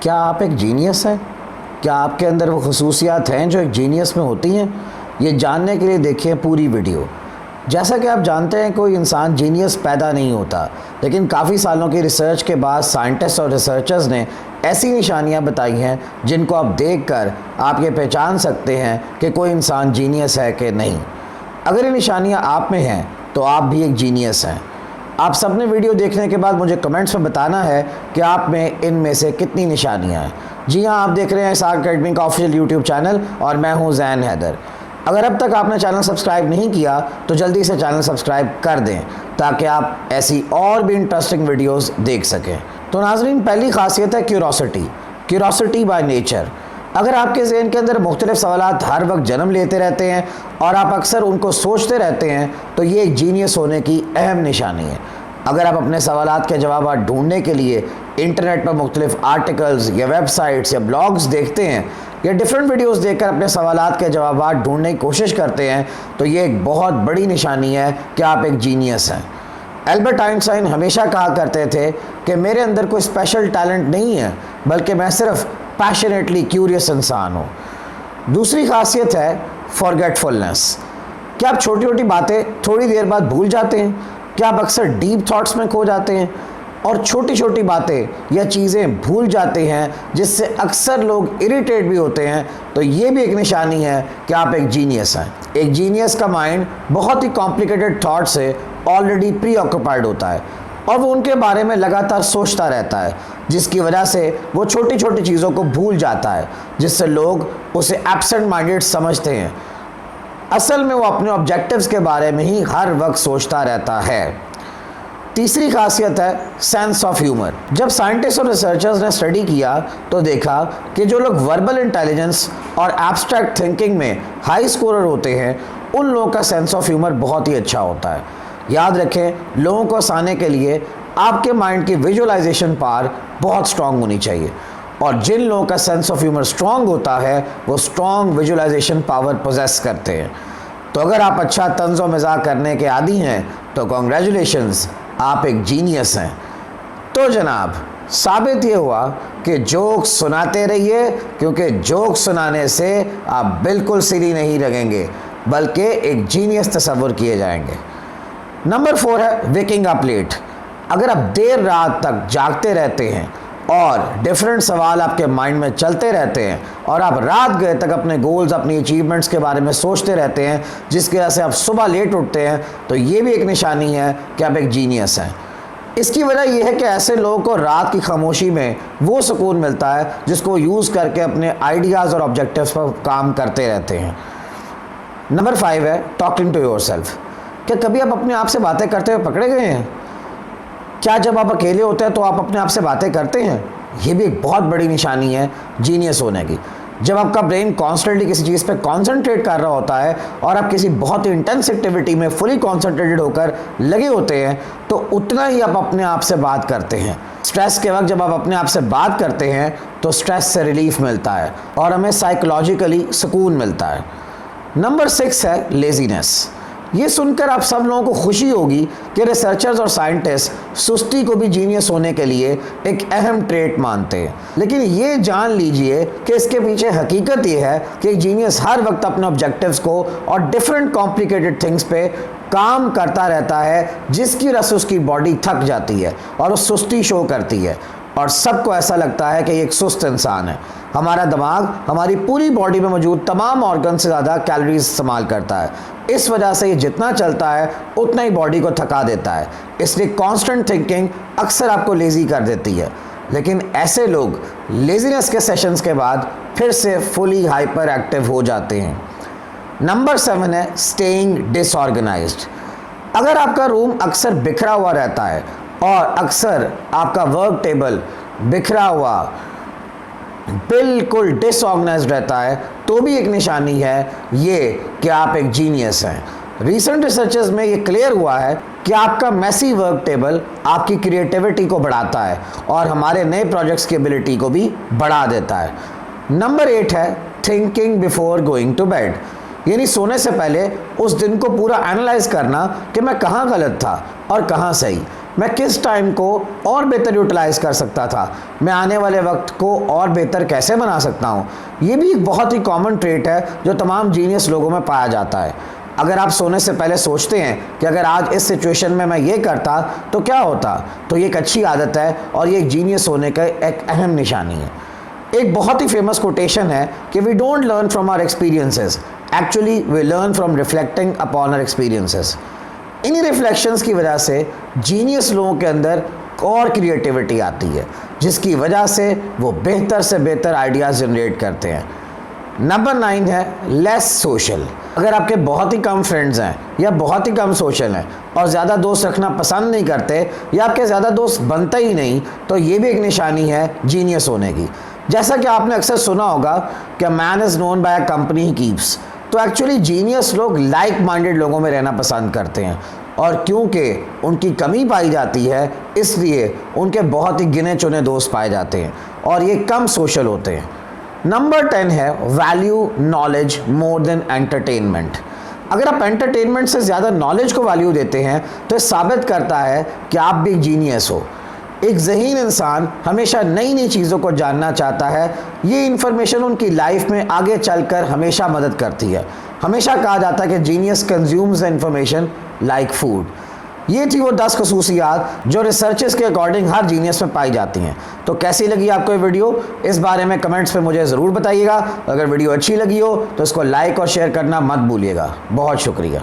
क्या आप एक जीनियस हैं? क्या आपके अंदर वो खसूसियात हैं जो एक जीनियस में होती हैं? ये जानने के लिए देखिए पूरी वीडियो। जैसा कि आप जानते हैं, कोई इंसान जीनियस पैदा नहीं होता, लेकिन काफ़ी सालों की रिसर्च के बाद साइंटिस्ट और रिसर्चर्स ने ऐसी निशानियां बताई हैं जिनको आप देखकर आप ये पहचान सकते हैं कि कोई इंसान जीनियस है कि नहीं। अगर ये निशानियां आप में हैं तो आप भी एक जीनियस हैं। आप सबने वीडियो देखने के बाद मुझे कमेंट्स में बताना है कि आप में इनमें से कितनी निशानियां हैं। जी हाँ, आप देख रहे हैं साग अकेडमी का ऑफिशियल यूट्यूब चैनल और मैं हूं ज़ैन हैदर। अगर अब तक आपने चैनल सब्सक्राइब नहीं किया तो जल्दी से चैनल सब्सक्राइब कर दें ताकि आप ऐसी और भी इंटरेस्टिंग वीडियोस देख सकें। तो नाज़रीन, पहली खासियत है क्यूरोसिटी बाय नेचर। अगर आपके ज़हन के अंदर मुख्तलिफ सवालात हर वक्त जन्म लेते रहते हैं और आप अक्सर उनको सोचते रहते हैं तो ये एक जीनियस होने की अहम निशानी है। अगर आप अपने सवालात के जवाब ढूंढने के लिए इंटरनेट पर मुख्तलिफ आर्टिकल्स या वेबसाइट्स या ब्लॉग्स देखते हैं या डिफरेंट वीडियोस देखकर अपने सवालात के जवाब ढूंढने की कोशिश करते हैं तो ये एक बहुत बड़ी निशानी है कि आप एक जीनियस हैं। एल्बर्ट आइंस्टाइन हमेशा कहा करते थे कि मेरे अंदर कोई स्पेशल टैलेंट नहीं है, बल्कि मैं सिर्फ पैशनेटली क्यूरियस इंसान हूँ। दूसरी खासियत है फॉरगेटफुलनेस। क्या आप छोटी छोटी बातें थोड़ी देर बाद भूल जाते हैं? क्या आप अक्सर डीप थॉट्स में खो जाते हैं और छोटी छोटी बातें या चीज़ें भूल जाते हैं जिससे अक्सर लोग इरिटेट भी होते हैं? तो ये भी एक निशानी है कि आप एक जीनियस हैं। एक जीनियस का माइंड बहुत ही कॉम्प्लिकेटेड थॉट से ऑलरेडी प्री ऑक्यूपाइड होता है और वो उनके बारे में लगातार सोचता रहता है, जिसकी वजह से वो छोटी छोटी चीज़ों को भूल जाता है, जिससे लोग उसे एब्सेंट माइंडेड समझते हैं। असल में वो अपने ऑब्जेक्टिव्स के बारे में ही हर वक्त सोचता रहता है। तीसरी खासियत है सेंस ऑफ ह्यूमर। जब साइंटिस्ट और रिसर्चर्स ने स्टडी किया तो देखा कि जो लोग वर्बल इंटेलिजेंस और एब्स्ट्रैक्ट थिंकिंग में हाई स्कोरर होते हैं उन लोगों का सेंस ऑफ ह्यूमर बहुत ही अच्छा होता है। याद रखें, लोगों को हंसाने के लिए आपके माइंड की विजुअलाइजेशन पावर बहुत स्ट्रांग होनी चाहिए और जिन लोगों का सेंस ऑफ ह्यूमर स्ट्रांग होता है वो स्ट्रांग विजुअलाइजेशन पावर पोजेस करते हैं। तो अगर आप अच्छा तंज़ो मज़ाक करने के आदी हैं तो कॉन्ग्रेचुलेशंस, आप एक जीनियस हैं। तो जनाब, साबित ये हुआ कि जोक सुनाते रहिए, क्योंकि जोक सुनाने से आप बिल्कुल सिली नहीं लगेंगे बल्कि एक जीनियस तस्वुर किए जाएंगे। नंबर 4 है वेकिंग अप लेट। अगर आप देर रात तक जागते रहते हैं और डिफरेंट सवाल आपके माइंड में चलते रहते हैं और आप रात गए तक अपने गोल्स, अपनी अचीवमेंट्स के बारे में सोचते रहते हैं, जिसकी वजह से आप सुबह लेट उठते हैं, तो ये भी एक निशानी है कि आप एक जीनियस हैं। इसकी वजह यह है कि ऐसे लोगों को रात की खामोशी में वो सुकून मिलता है जिसको यूज़ करके अपने आइडियाज़ और ऑब्जेक्टिव्स पर काम करते रहते हैं। नंबर 5 है टॉकिंग टू योरसेल्फ। क्या कभी आप अपने आप से बातें करते हुए पकड़े गए हैं? क्या जब आप अकेले होते हैं तो आप अपने आप से बातें करते हैं? ये भी एक बहुत बड़ी निशानी है जीनियस होने की। जब आपका ब्रेन कॉन्स्टेंटली किसी चीज़ पे कॉन्सेंट्रेट कर रहा होता है और आप किसी बहुत ही इंटेंस एक्टिविटी में फुली कॉन्सेंट्रेटेड होकर लगे होते हैं तो उतना ही आप अपने आप से बात करते हैं। स्ट्रेस के वक्त जब आप अपने आप से बात करते हैं तो स्ट्रेस से रिलीफ मिलता है और हमें साइकोलॉजिकली सुकून मिलता है। नंबर 6 है लेजीनेस। ये सुनकर आप सब लोगों को खुशी होगी कि रिसर्चर्स और साइंटिस्ट सुस्ती को भी जीनियस होने के लिए एक अहम ट्रेट मानते हैं, लेकिन ये जान लीजिए कि इसके पीछे हकीकत ये है कि जीनियस हर वक्त अपने ऑब्जेक्टिव्स को और डिफरेंट कॉम्प्लिकेटेड थिंग्स पे काम करता रहता है, जिसकी वजह से उसकी बॉडी थक जाती है और वो सुस्ती शो करती है और सबको ऐसा लगता है कि ये एक सुस्त इंसान है। हमारा दिमाग हमारी पूरी बॉडी में मौजूद तमाम ऑर्गन से ज़्यादा कैलोरीज इस्तेमाल करता है। इस वजह से ये जितना चलता है उतना ही बॉडी को थका देता है, इसलिए कांस्टेंट थिंकिंग अक्सर आपको लेज़ी कर देती है। लेकिन ऐसे लोग लेज़ीनेस के सेशंस के बाद फिर से फुली हाइपर एक्टिव हो जाते हैं। नंबर 7 है स्टेइंग डिसऑर्गेनाइज्ड। अगर आपका रूम अक्सर बिखरा हुआ रहता है और अक्सर आपका वर्क टेबल बिखरा हुआ बिल्कुल डिसऑर्गेनाइज्ड रहता है तो भी एक निशानी है ये कि आप एक जीनियस हैं। रीसेंट रिसर्चेस में ये क्लियर हुआ है कि आपका मैसी वर्क टेबल आपकी क्रिएटिविटी को बढ़ाता है और हमारे नए प्रोजेक्ट्स की एबिलिटी को भी बढ़ा देता है। नंबर 8 है thinking before going to bed. यानी सोने से पहले उस दिन को पूरा एनालाइज करना कि मैं कहाँ गलत था और कहाँ सही। मैं किस टाइम को और बेहतर यूटिलाइज़ कर सकता था, मैं आने वाले वक्त को और बेहतर कैसे बना सकता हूँ। ये भी एक बहुत ही कॉमन ट्रेट है जो तमाम जीनियस लोगों में पाया जाता है। अगर आप सोने से पहले सोचते हैं कि अगर आज इस सिचुएशन में मैं ये करता तो क्या होता, तो ये एक अच्छी आदत है और ये एक जीनियस होने का एक अहम निशानी है। एक बहुत ही फेमस कोटेशन है कि we don't learn from our experiences, actually we learn from reflecting upon our experiences. इन्हीं रिफ्लेक्शंस की वजह से जीनियस लोगों के अंदर और क्रिएटिविटी आती है, जिसकी वजह से वो बेहतर से बेहतर आइडियाज़ जनरेट करते हैं। नंबर 9 है लेस सोशल। अगर आपके बहुत ही कम फ्रेंड्स हैं या बहुत ही कम सोशल हैं और ज़्यादा दोस्त रखना पसंद नहीं करते या आपके ज़्यादा दोस्त बनते ही नहीं, तो ये भी एक निशानी है जीनियस होने की। जैसा कि आपने अक्सर सुना होगा कि man is known by a company he keeps. तो एक्चुअली जीनियस लोग लाइक माइंडेड लोगों में रहना पसंद करते हैं, और क्योंकि उनकी कमी पाई जाती है इसलिए उनके बहुत ही गिने चुने दोस्त पाए जाते हैं और ये कम सोशल होते हैं। नंबर 10 है value knowledge more than entertainment. अगर आप एंटरटेनमेंट से ज़्यादा नॉलेज को वैल्यू देते हैं तो ये साबित करता है कि आप भी जीनियस हो। एक ज़हीन इंसान हमेशा नई नई चीज़ों को जानना चाहता है। ये इन्फॉर्मेशन उनकी लाइफ में आगे चलकर हमेशा मदद करती है। हमेशा कहा जाता है कि genius consumes the information like food. ये थी वो 10 खसूसियात जो रिसर्चेस के अकॉर्डिंग हर जीनियस में पाई जाती हैं। तो कैसी लगी आपको ये वीडियो, इस बारे में कमेंट्स पे मुझे ज़रूर बताइएगा। अगर वीडियो अच्छी लगी हो तो इसको लाइक और शेयर करना मत भूलिएगा। बहुत शुक्रिया।